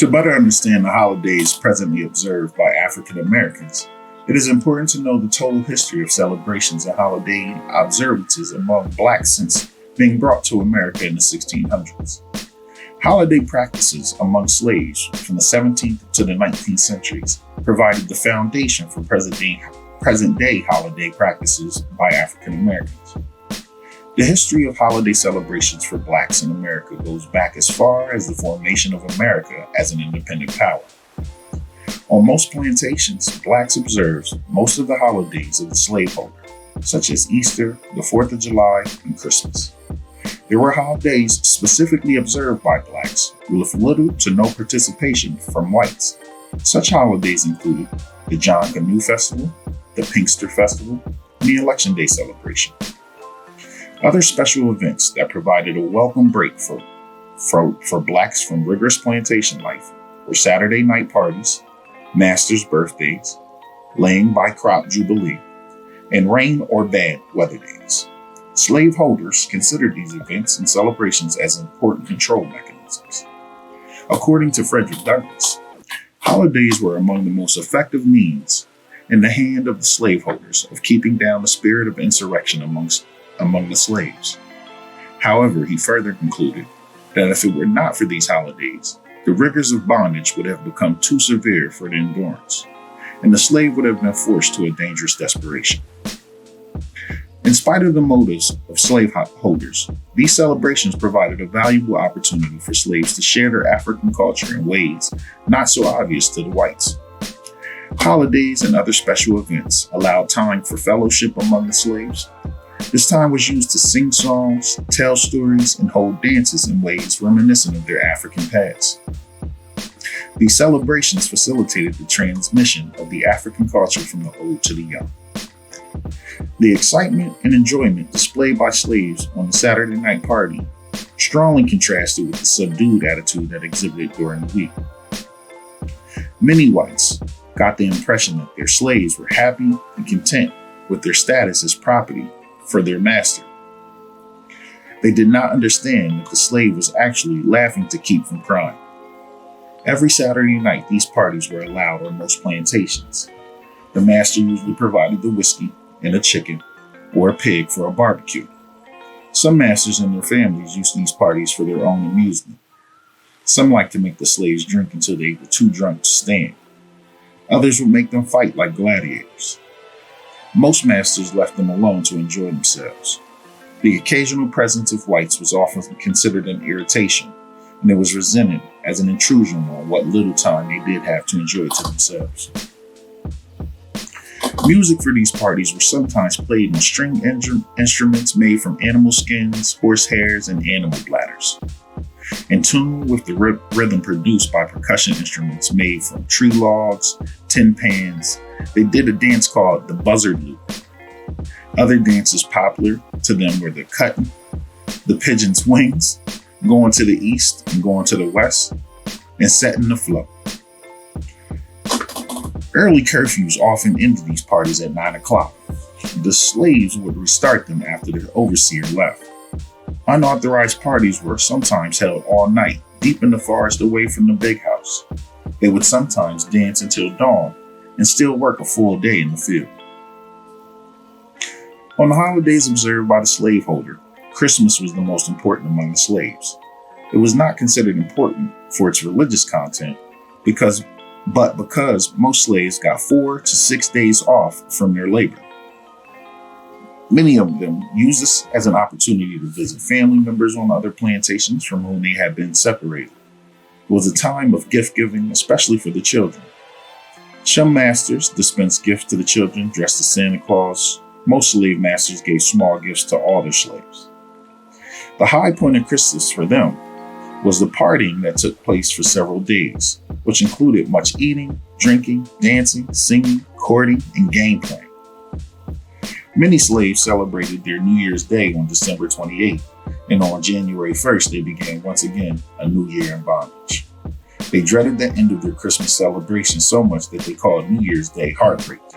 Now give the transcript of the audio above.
To better understand the holidays presently observed by African Americans, it is important to know the total history of celebrations and holiday observances among Blacks since being brought to America in the 1600s. Holiday practices among slaves from the 17th to the 19th centuries provided the foundation for present-day holiday practices by African Americans. The history of holiday celebrations for Blacks in America goes back as far as the formation of America as an independent power. On most plantations, Blacks observed most of the holidays of the slaveholder, such as Easter, the 4th of July, and Christmas. There were holidays specifically observed by Blacks with little to no participation from whites. Such holidays included the John Canoe Festival, the Pinkster Festival, and the Election Day celebration. Other special events that provided a welcome break for Blacks from rigorous plantation life were Saturday night parties, masters' birthdays, laying by crop jubilee, and rain or bad weather days. Slaveholders considered these events and celebrations as important control mechanisms. According to Frederick Douglass, holidays were among the most effective means in the hand of the slaveholders of keeping down the spirit of insurrection among the slaves. However, he further concluded that if it were not for these holidays, the rigors of bondage would have become too severe for the endurance, and the slave would have been forced to a dangerous desperation. In spite of the motives of slaveholders, these celebrations provided a valuable opportunity for slaves to share their African culture in ways not so obvious to the whites. Holidays and other special events allowed time for fellowship among the slaves. This time was used to sing songs, tell stories, and hold dances in ways reminiscent of their African past. These celebrations facilitated the transmission of the African culture from the old to the young. The excitement and enjoyment displayed by slaves on the Saturday night party strongly contrasted with the subdued attitude that exhibited during the week. Many whites got the impression that their slaves were happy and content with their status as property for their master. They did not understand that the slave was actually laughing to keep from crying. Every Saturday night, these parties were allowed on most plantations. The master usually provided the whiskey and a chicken or a pig for a barbecue. Some masters and their families used these parties for their own amusement. Some liked to make the slaves drink until they were too drunk to stand. Others would make them fight like gladiators. Most masters left them alone to enjoy themselves. The occasional presence of whites was often considered an irritation, and it was resented as an intrusion on what little time they did have to enjoy to themselves. Music for these parties were sometimes played on string instruments made from animal skins, horse hairs, and animal bladders. In tune with the rhythm produced by percussion instruments made from tree logs, tin pans, they did a dance called the buzzard loop. Other dances popular to them were the cutting, the pigeon's wings, going to the east and going to the west, and setting the flow. Early curfews often ended these parties at 9 o'clock. The slaves would restart them after their overseer left. Unauthorized parties were sometimes held all night, deep in the forest away from the big house. They would sometimes dance until dawn and still work a full day in the field. On the holidays observed by the slaveholder, Christmas was the most important among the slaves. It was not considered important for its religious content because most slaves got 4 to 6 days off from their labor. Many of them used this as an opportunity to visit family members on other plantations from whom they had been separated. It was a time of gift giving, especially for the children. Some masters dispensed gifts to the children dressed as Santa Claus. Most slave masters gave small gifts to all their slaves. The high point of Christmas for them was the partying that took place for several days, which included much eating, drinking, dancing, singing, courting, and game playing. Many slaves celebrated their New Year's Day on December 28th, and on January 1st, they began once again a new year in bondage. They dreaded the end of their Christmas celebration so much that they called New Year's Day heartbreak Day.